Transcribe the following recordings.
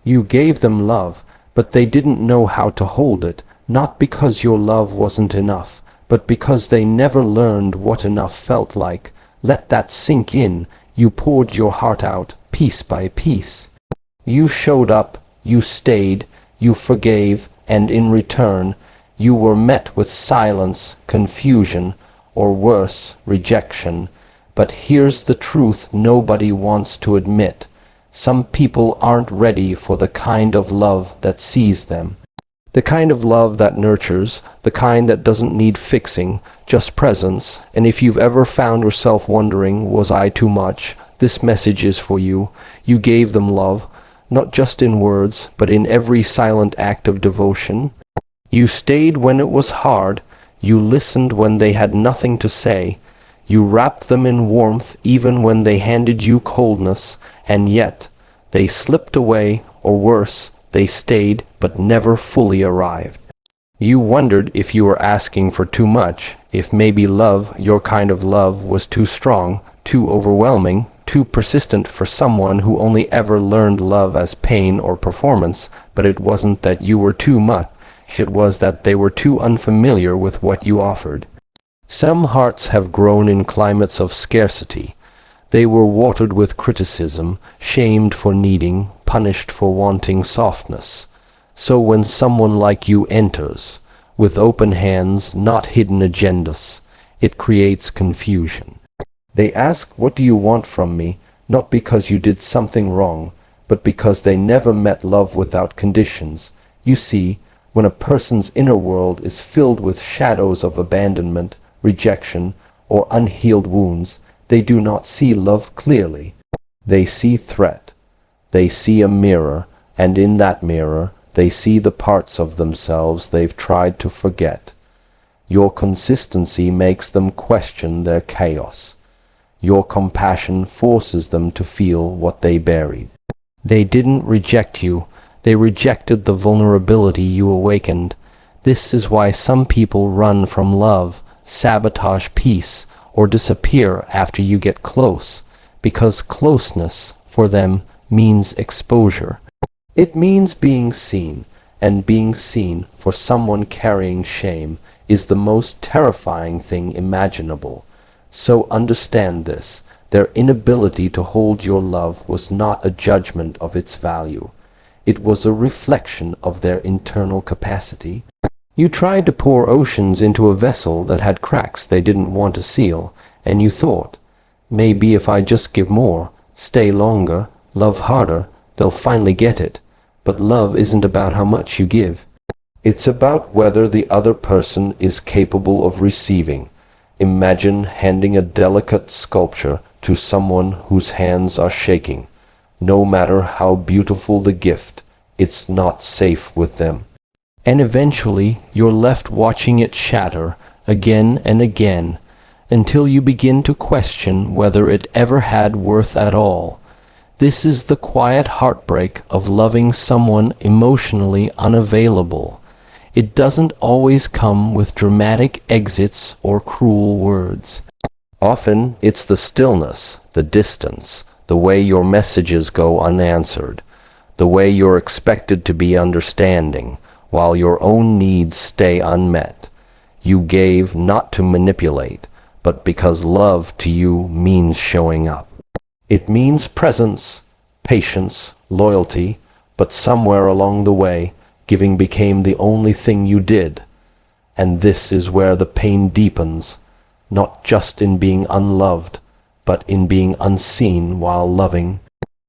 You gave them love, but they didn't know how to hold it, not because your love wasn't enough, but because they never learned what enough felt like. Let that sink in. You poured your heart out, piece by piece. You showed up, you stayed, you forgave, and in return, you were met with silence, confusion, or worse, rejection. But here's the truth nobody wants to admit. Some people aren't ready for the kind of love that sees them. The kind of love that nurtures, the kind that doesn't need fixing, just presence. And if you've ever found yourself wondering, was I too much? This message is for you. You gave them love, not just in words, but in every silent act of devotion. You stayed when it was hard. You listened when they had nothing to say. You wrapped them in warmth even when they handed you coldness, and yet they slipped away, or worse, they stayed but never fully arrived. You wondered if you were asking for too much, if maybe love, your kind of love, was too strong, too overwhelming, too persistent for someone who only ever learned love as pain or performance. But it wasn't that you were too much, it was that they were too unfamiliar with what you offered. Some hearts have grown in climates of scarcity. They were watered with criticism, shamed for needing, punished for wanting softness. So when someone like you enters, with open hands, not hidden agendas, it creates confusion. They ask, what do you want from me? Not because you did something wrong, but because they never met love without conditions. You see, when a person's inner world is filled with shadows of abandonment, rejection, or unhealed wounds, they do not see love clearly. They see threat. They see a mirror, and in that mirror, they see the parts of themselves they've tried to forget. Your consistency makes them question their chaos. Your compassion forces them to feel what they buried. They didn't reject you. They rejected the vulnerability you awakened. This is why some people run from love, sabotage peace, or disappear after you get close, because closeness, for them, means exposure. It means being seen, and being seen for someone carrying shame is the most terrifying thing imaginable. So understand this, their inability to hold your love was not a judgment of its value. It was a reflection of their internal capacity. You tried to pour oceans into a vessel that had cracks they didn't want to seal, and you thought, maybe if I just give more, stay longer, love harder, they'll finally get it. But love isn't about how much you give. It's about whether the other person is capable of receiving. Imagine handing a delicate sculpture to someone whose hands are shaking. No matter how beautiful the gift, it's not safe with them. And eventually you're left watching it shatter again and again, until you begin to question whether it ever had worth at all. This is the quiet heartbreak of loving someone emotionally unavailable. It doesn't always come with dramatic exits or cruel words. Often it's the stillness, the distance, the way your messages go unanswered, the way you're expected to be understanding, while your own needs stay unmet. You gave not to manipulate, but because love to you means showing up. It means presence, patience, loyalty, but somewhere along the way, giving became the only thing you did. And this is where the pain deepens, not just in being unloved, but in being unseen while loving.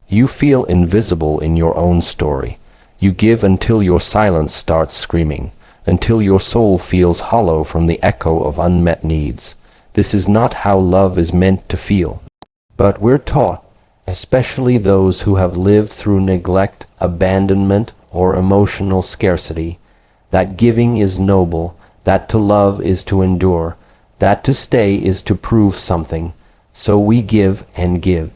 You feel invisible in your own story. You give until your silence starts screaming, until your soul feels hollow from the echo of unmet needs. This is not how love is meant to feel. But we're taught, especially those who have lived through neglect, abandonment, or emotional scarcity, that giving is noble, that to love is to endure, that to stay is to prove something. So we give and give,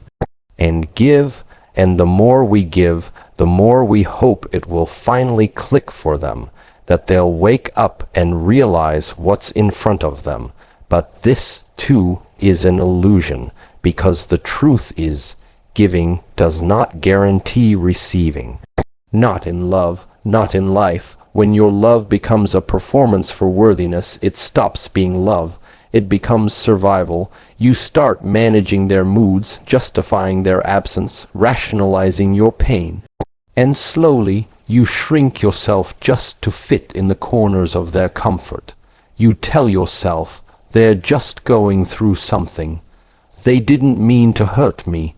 and give, and the more we give, the more we hope it will finally click for them, that they'll wake up and realize what's in front of them. But this, too, is an illusion, because the truth is, giving does not guarantee receiving. Not in love, not in life. When your love becomes a performance for worthiness, it stops being love. It becomes survival. You start managing their moods, justifying their absence, rationalizing your pain. And slowly, you shrink yourself just to fit in the corners of their comfort. You tell yourself, they're just going through something. They didn't mean to hurt me.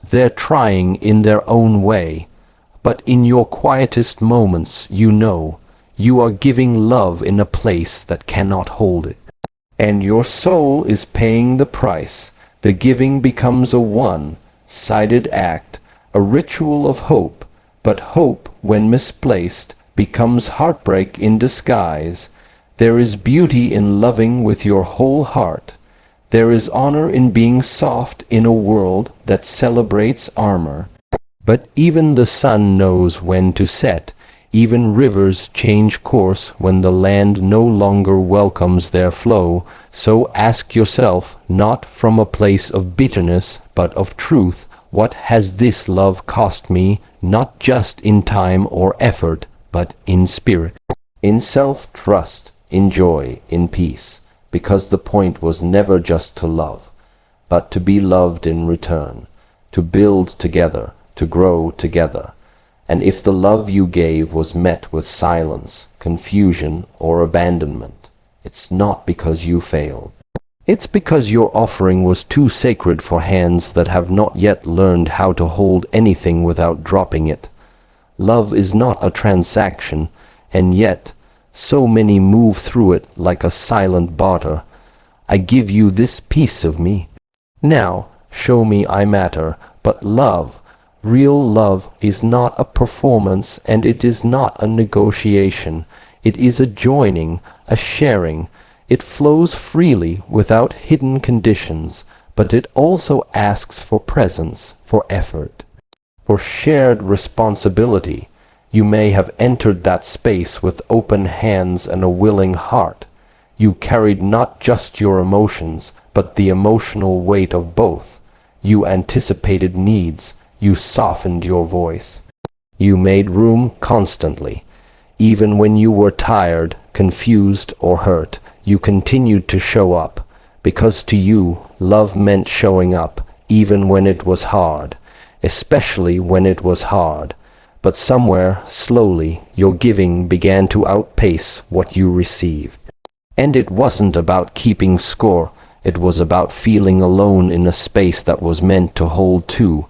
They're trying in their own way. But in your quietest moments, you know, you are giving love in a place that cannot hold it. And your soul is paying the price. The giving becomes a one-sided act, a ritual of hope. But hope, when misplaced, becomes heartbreak in disguise. There is beauty in loving with your whole heart. There is honor in being soft in a world that celebrates armor. But even the sun knows when to set. Even rivers change course when the land no longer welcomes their flow. So ask yourself, not from a place of bitterness, but of truth, what has this love cost me, not just in time or effort, but in spirit, in self-trust, in joy, in peace, because the point was never just to love, but to be loved in return, to build together, to grow together. And if the love you gave was met with silence, confusion, or abandonment, it's not because you failed. It's because your offering was too sacred for hands that have not yet learned how to hold anything without dropping it. Love is not a transaction, and yet so many move through it like a silent barter. I give you this piece of me. Now, show me I matter. But love, real love, is not a performance, and it is not a negotiation. It is a joining, a sharing. It flows freely without hidden conditions, but it also asks for presence, for effort, for shared responsibility. You may have entered that space with open hands and a willing heart. You carried not just your emotions, but the emotional weight of both. You anticipated needs. You softened your voice. You made room constantly. Even when you were tired, confused, or hurt, you continued to show up, because to you, love meant showing up, even when it was hard, especially when it was hard. But somewhere, slowly, your giving began to outpace what you received. And it wasn't about keeping score. It was about feeling alone in a space that was meant to hold two.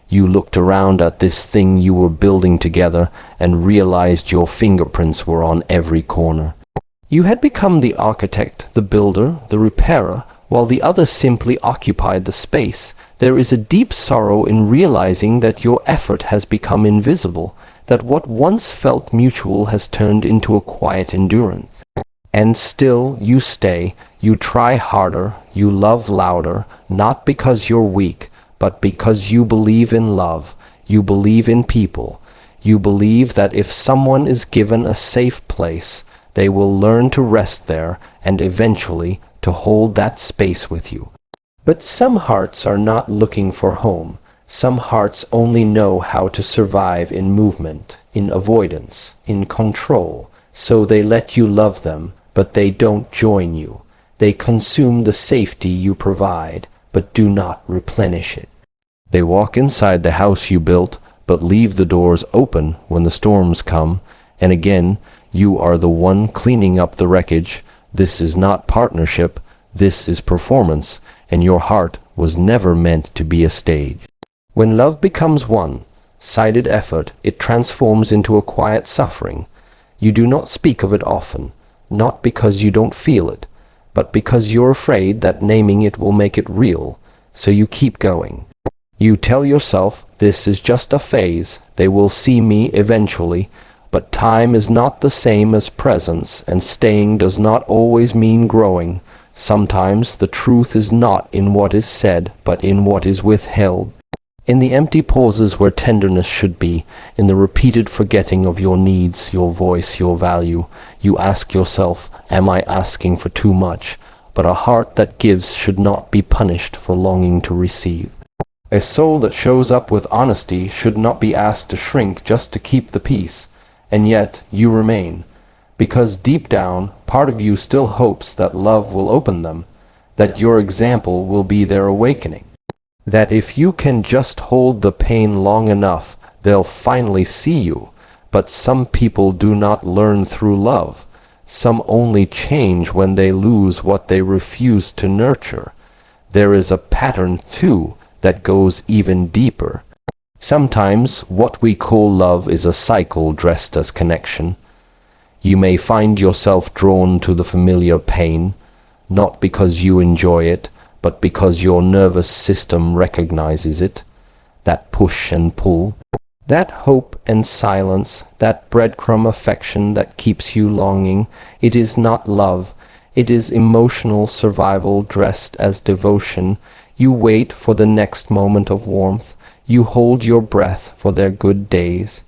You looked around at this thing you were building together and realized your fingerprints were on every corner. You had become the architect, the builder, the repairer, while the others simply occupied the space. There is a deep sorrow in realizing that your effort has become invisible, that what once felt mutual has turned into a quiet endurance. And still you stay, you try harder, you love louder, not because you're weak, but because you believe in love, you believe in people. You believe that if someone is given a safe place, they will learn to rest there and eventually to hold that space with you. But some hearts are not looking for home. Some hearts only know how to survive in movement, in avoidance, in control. So they let you love them, but they don't join you. They consume the safety you provide, but do not replenish it. They walk inside the house you built, but leave the doors open when the storms come, and again, you are the one cleaning up the wreckage. This is not partnership, this is performance, and your heart was never meant to be a stage. When love becomes one-sided effort, it transforms into a quiet suffering. You do not speak of it often, not because you don't feel it, but because you're afraid that naming it will make it real, so you keep going. You tell yourself, this is just a phase, they will see me eventually, but time is not the same as presence, and staying does not always mean growing. Sometimes the truth is not in what is said, but in what is withheld. In the empty pauses where tenderness should be, in the repeated forgetting of your needs, your voice, your value, you ask yourself, am I asking for too much? But a heart that gives should not be punished for longing to receive. A soul that shows up with honesty should not be asked to shrink just to keep the peace, and yet you remain, because deep down, part of you still hopes that love will open them, that your example will be their awakening, that if you can just hold the pain long enough, they'll finally see you. But some people do not learn through love. Some only change when they lose what they refuse to nurture. There is a pattern, too, that goes even deeper. Sometimes what we call love is a cycle dressed as connection. You may find yourself drawn to the familiar pain, not because you enjoy it, but because your nervous system recognizes it, that push and pull, that hope and silence, that breadcrumb affection that keeps you longing. It is not love. It is emotional survival dressed as devotion. You wait for the next moment of warmth. You hold your breath for their good days.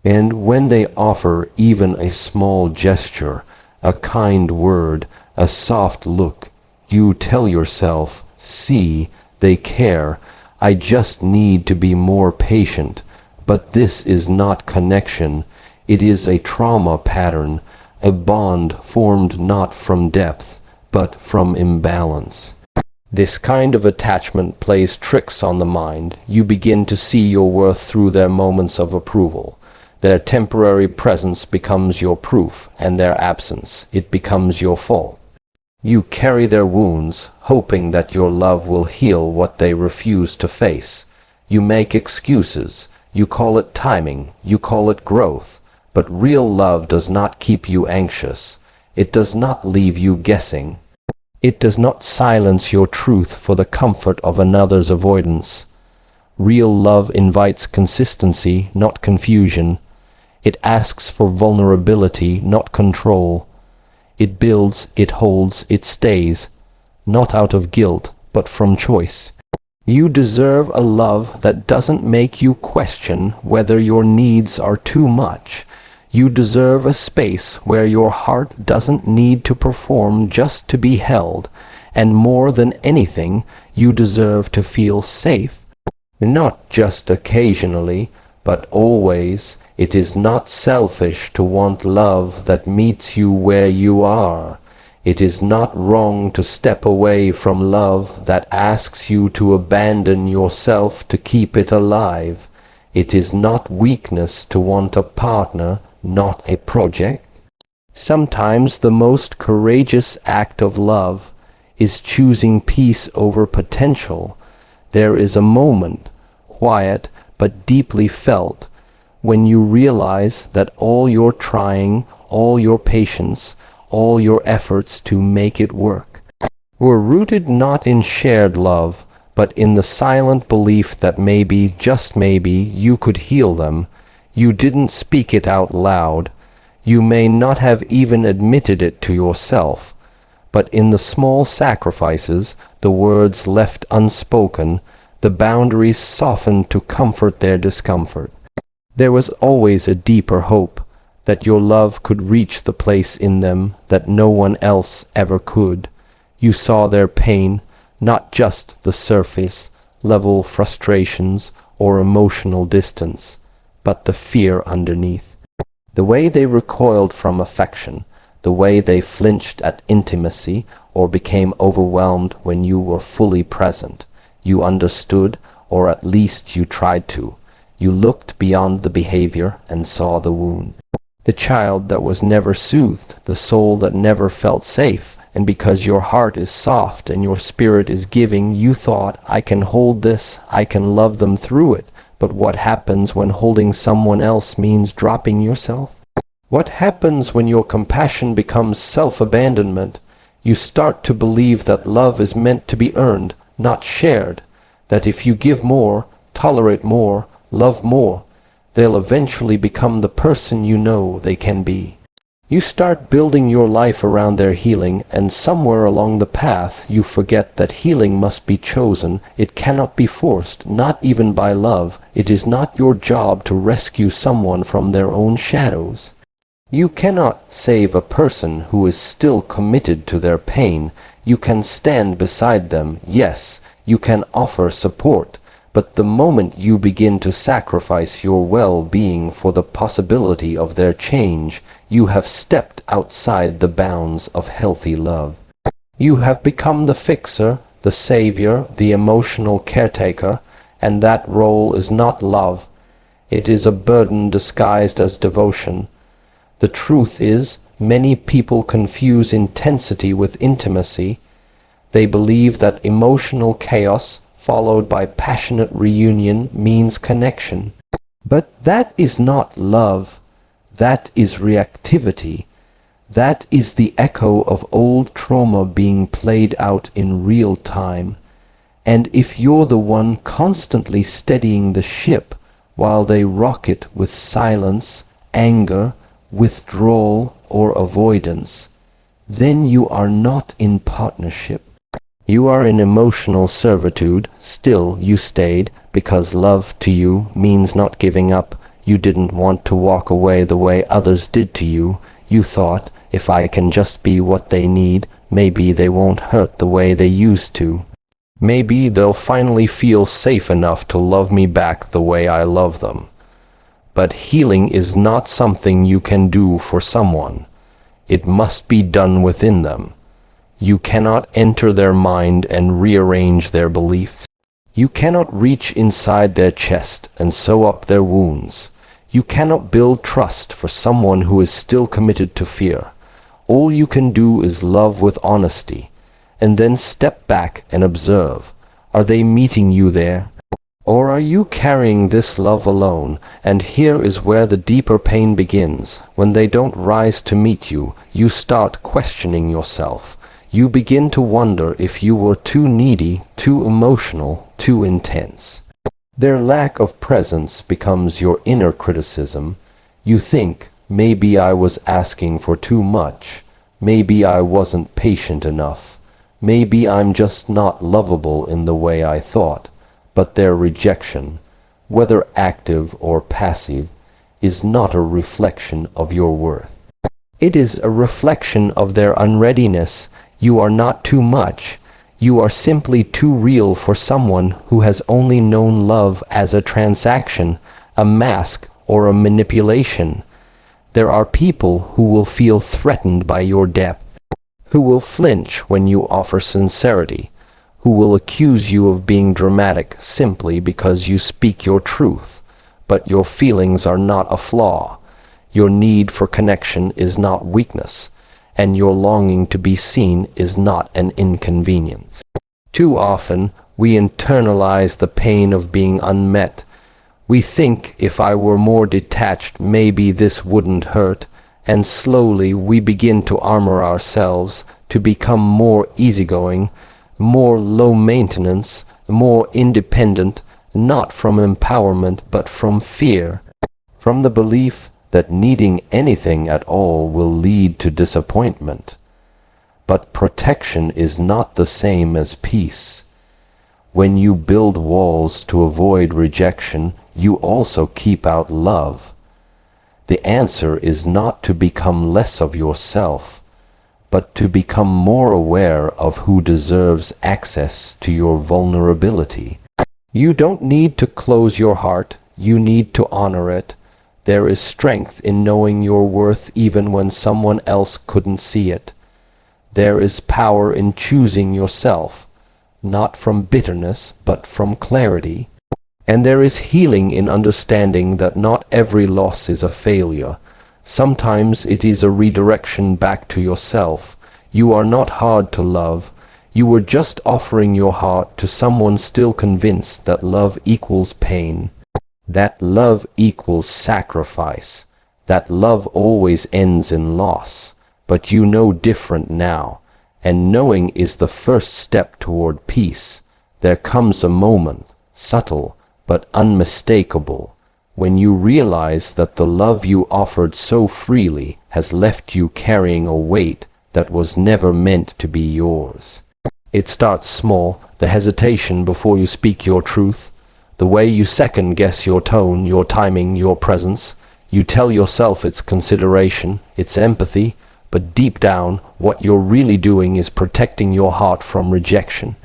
And when they offer even a small gesture, a kind word, a soft look, you tell yourself, see, they care. I just need to be more patient. But this is not connection. It is a trauma pattern, a bond formed not from depth, but from imbalance. This kind of attachment plays tricks on the mind. You begin to see your worth through their moments of approval. Their temporary presence becomes your proof, and their absence, it becomes your fault. You carry their wounds, hoping that your love will heal what they refuse to face. You make excuses. You call it timing. You call it growth. But real love does not keep you anxious. It does not leave you guessing. It does not silence your truth for the comfort of another's avoidance. Real love invites consistency, not confusion. It asks for vulnerability, not control. It builds, it holds, it stays, not out of guilt, but from choice. You deserve a love that doesn't make you question whether your needs are too much. You deserve a space where your heart doesn't need to perform just to be held. And more than anything, you deserve to feel safe. Not just occasionally, but always. It is not selfish to want love that meets you where you are. It is not wrong to step away from love that asks you to abandon yourself to keep it alive. It is not weakness to want a partner, not a project. Sometimes the most courageous act of love is choosing peace over potential. There is a moment, quiet but deeply felt, when you realize that all your trying, all your patience, all your efforts to make it work were rooted not in shared love, but in the silent belief that maybe, just maybe, you could heal them. You didn't speak it out loud. You may not have even admitted it to yourself. But in the small sacrifices, the words left unspoken, the boundaries softened to comfort their discomfort. There was always a deeper hope, that your love could reach the place in them that no one else ever could. You saw their pain, not just the surface level frustrations or emotional distance, but the fear underneath. The way they recoiled from affection, the way they flinched at intimacy or became overwhelmed when you were fully present. You understood, or at least you tried to. You looked beyond the behavior and saw the wound. The child that was never soothed, the soul that never felt safe, and because your heart is soft and your spirit is giving, you thought, I can hold this, I can love them through it. But what happens when holding someone else means dropping yourself? What happens when your compassion becomes self-abandonment? You start to believe that love is meant to be earned, not shared, that if you give more, tolerate more, love more, they'll eventually become the person you know they can be. You start building your life around their healing, and somewhere along the path you forget that healing must be chosen. It cannot be forced, not even by love. It is not your job to rescue someone from their own shadows. You cannot save a person who is still committed to their pain. You can stand beside them, yes, you can offer support, But the moment you begin to sacrifice your well-being for the possibility of their change, you have stepped outside the bounds of healthy love. You have become the fixer, the savior, the emotional caretaker, and that role is not love. It is a burden disguised as devotion. The truth is, many people confuse intensity with intimacy. They believe that emotional chaos followed by passionate reunion means connection. But that is not love. That is reactivity. That is the echo of old trauma being played out in real time. And if you're the one constantly steadying the ship while they rock it with silence, anger, withdrawal, or avoidance, then you are not in partnership. You are in emotional servitude. Still you stayed because love to you means not giving up. You didn't want to walk away the way others did to you. You thought, if I can just be what they need, maybe they won't hurt the way they used to. Maybe they'll finally feel safe enough to love me back the way I love them. But healing is not something you can do for someone. It must be done within them. You cannot enter their mind and rearrange their beliefs. You cannot reach inside their chest and sew up their wounds. You cannot build trust for someone who is still committed to fear. All you can do is love with honesty, and then step back and observe. Are they meeting you there? Or are you carrying this love alone? And here is where the deeper pain begins. When they don't rise to meet you, you start questioning yourself. You begin to wonder if you were too needy, too emotional, too intense. Their lack of presence becomes your inner criticism. You think, maybe I was asking for too much. Maybe I wasn't patient enough. Maybe I'm just not lovable in the way I thought. But their rejection, whether active or passive, is not a reflection of your worth. It is a reflection of their unreadiness. You are not too much. You are simply too real for someone who has only known love as a transaction, a mask, or a manipulation. There are people who will feel threatened by your depth, who will flinch when you offer sincerity, who will accuse you of being dramatic simply because you speak your truth. But your feelings are not a flaw. Your need for connection is not weakness, and your longing to be seen is not an inconvenience. Too often, we internalize the pain of being unmet. We think, if I were more detached, maybe this wouldn't hurt, and slowly we begin to armor ourselves to become more easygoing, more low maintenance, more independent, not from empowerment but from fear, from the belief that needing anything at all will lead to disappointment. But protection is not the same as peace. When you build walls to avoid rejection, you also keep out love. The answer is not to become less of yourself, but to become more aware of who deserves access to your vulnerability. You don't need to close your heart, you need to honor it. There is strength in knowing your worth even when someone else couldn't see it. There is power in choosing yourself, not from bitterness, but from clarity. And there is healing in understanding that not every loss is a failure. Sometimes it is a redirection back to yourself. You are not hard to love. You were just offering your heart to someone still convinced that love equals pain, that love equals sacrifice, that love always ends in loss. But you know different now, and knowing is the first step toward peace. There comes a moment, subtle but unmistakable, when you realize that the love you offered so freely has left you carrying a weight that was never meant to be yours. It starts small, the hesitation before you speak your truth, the way you second-guess your tone, your timing, your presence. You tell yourself it's consideration, it's empathy, but deep down, what you're really doing is protecting your heart from rejection.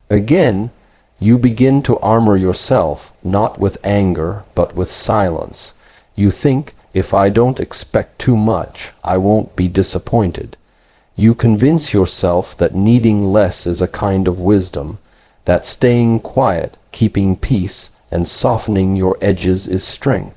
Again, You begin to armor yourself, not with anger, but with silence. You think, if I don't expect too much, I won't be disappointed. You convince yourself that needing less is a kind of wisdom, that staying quiet, keeping peace, and softening your edges is strength.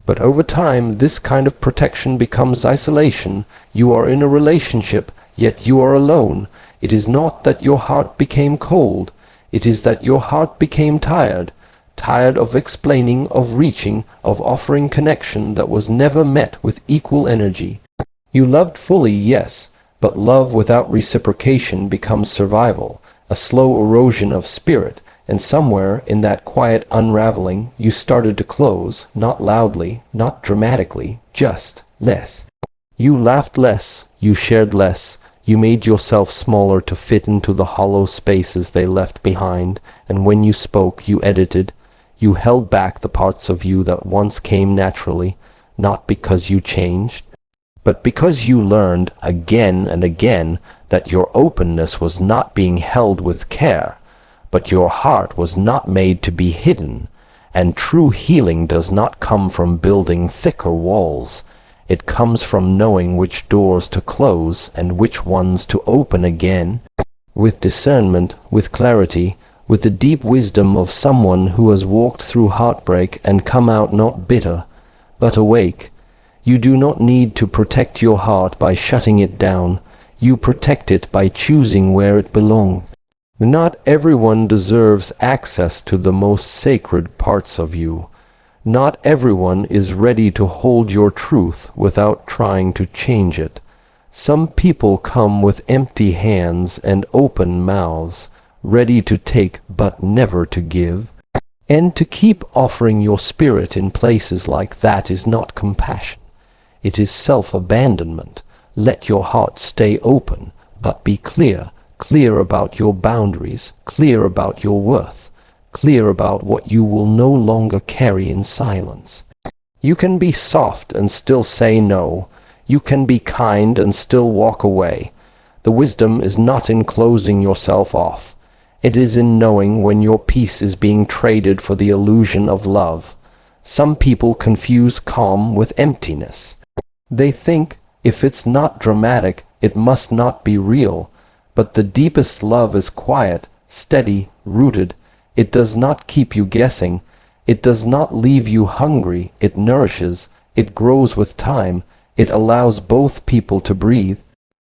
But over time, this kind of protection becomes isolation. You are in a relationship, yet you are alone. It is not that your heart became cold. It is that your heart became tired. Tired of explaining, of reaching, of offering connection that was never met with equal energy. You loved fully, yes, but love without reciprocation becomes survival, a slow erosion of spirit, and somewhere in that quiet unraveling you started to close, not loudly, not dramatically, just less. You laughed less, you shared less, you made yourself smaller to fit into the hollow spaces they left behind, and when you spoke, you edited. You held back the parts of you that once came naturally, not because you changed, but because you learned again and again that your openness was not being held with care, but your heart was not made to be hidden, and true healing does not come from building thicker walls. It comes from knowing which doors to close and which ones to open again, with discernment, with clarity, with the deep wisdom of someone who has walked through heartbreak and come out not bitter, but awake. You do not need to protect your heart by shutting it down. You protect it by choosing where it belongs. Not everyone deserves access to the most sacred parts of you. Not everyone is ready to hold your truth without trying to change it. Some people come with empty hands and open mouths, ready to take but never to give. And to keep offering your spirit in places like that is not compassion. It is self-abandonment. Let your heart stay open, but be clear, clear about your boundaries, clear about your worth, clear about what you will no longer carry in silence. You can be soft and still say no. You can be kind and still walk away. The wisdom is not in closing yourself off. It is in knowing when your peace is being traded for the illusion of love. Some people confuse calm with emptiness. They think, if it's not dramatic, it must not be real. But the deepest love is quiet, steady, rooted. It does not keep you guessing. It does not leave you hungry. It nourishes. It grows with time. It allows both people to breathe.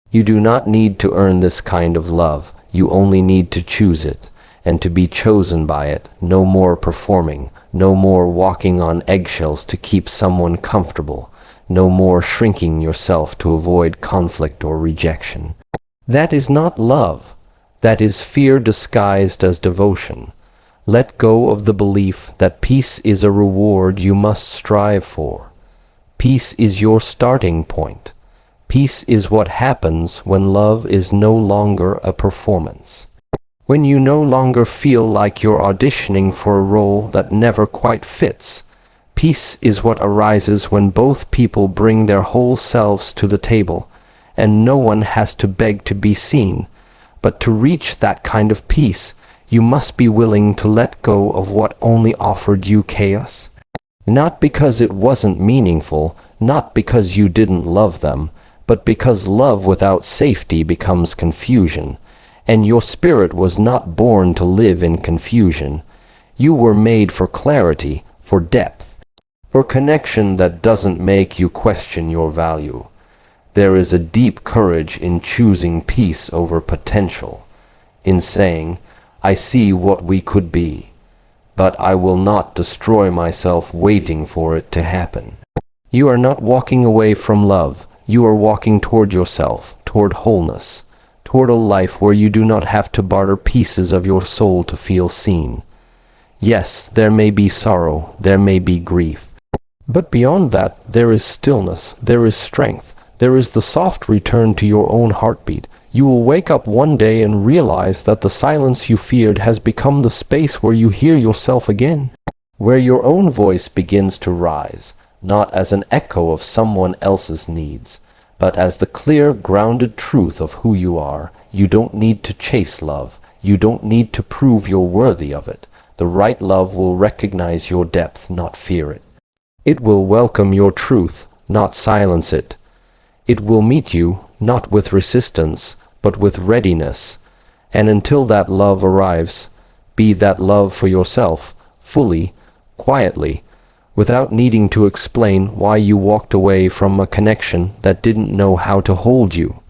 You do not need to earn this kind of love. You only need to choose it, and to be chosen by it. No more performing. No more walking on eggshells to keep someone comfortable. No more shrinking yourself to avoid conflict or rejection. That is not love. That is fear disguised as devotion. Let go of the belief that peace is a reward you must strive for. Peace is your starting point. Peace is what happens when love is no longer a performance. When you no longer feel like you're auditioning for a role that never quite fits. Peace is what arises when both people bring their whole selves to the table, and no one has to beg to be seen. But to reach that kind of peace, you must be willing to let go of what only offered you chaos. Not because it wasn't meaningful, not because you didn't love them, but because love without safety becomes confusion, and your spirit was not born to live in confusion. You were made for clarity, for depth, for connection that doesn't make you question your value. There is a deep courage in choosing peace over potential, in saying, I see what we could be, but I will not destroy myself waiting for it to happen. You are not walking away from love. You are walking toward yourself, toward wholeness, toward a life where you do not have to barter pieces of your soul to feel seen. Yes, there may be sorrow, there may be grief. But beyond that, there is stillness, there is strength, there is the soft return to your own heartbeat. You will wake up one day and realize that the silence you feared has become the space where you hear yourself again, where your own voice begins to rise, not as an echo of someone else's needs, but as the clear, grounded truth of who you are. You don't need to chase love. You don't need to prove you're worthy of it. The right love will recognize your depth, not fear it. It will welcome your truth, not silence it. It will meet you, not with resistance, but with readiness. And until that love arrives, be that love for yourself, fully, quietly, without needing to explain why you walked away from a connection that didn't know how to hold you.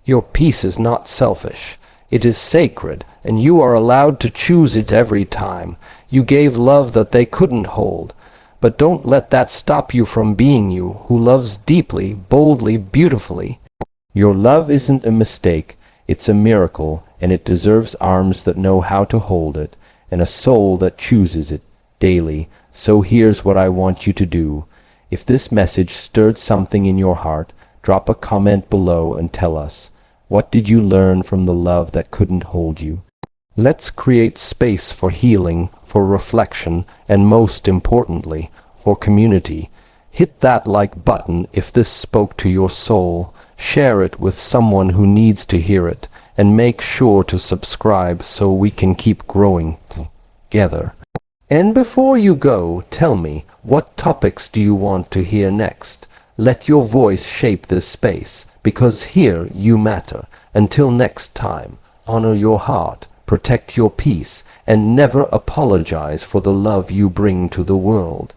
Your peace is not selfish. It is sacred, and you are allowed to choose it every time. You gave love that they couldn't hold. But don't let that stop you from being you, who loves deeply, boldly, beautifully. Your love isn't a mistake, it's a miracle, and it deserves arms that know how to hold it, and a soul that chooses it daily. So here's what I want you to do. If this message stirred something in your heart, drop a comment below and tell us. What did you learn from the love that couldn't hold you? Let's create space for healing, for reflection, and most importantly, for community. Hit that like button if this spoke to your soul. Share it with someone who needs to hear it, and make sure to subscribe so we can keep growing together. And before you go, tell me, what topics do you want to hear next? Let your voice shape this space, because here you matter. Until next time, honor your heart, protect your peace, and never apologize for the love you bring to the world.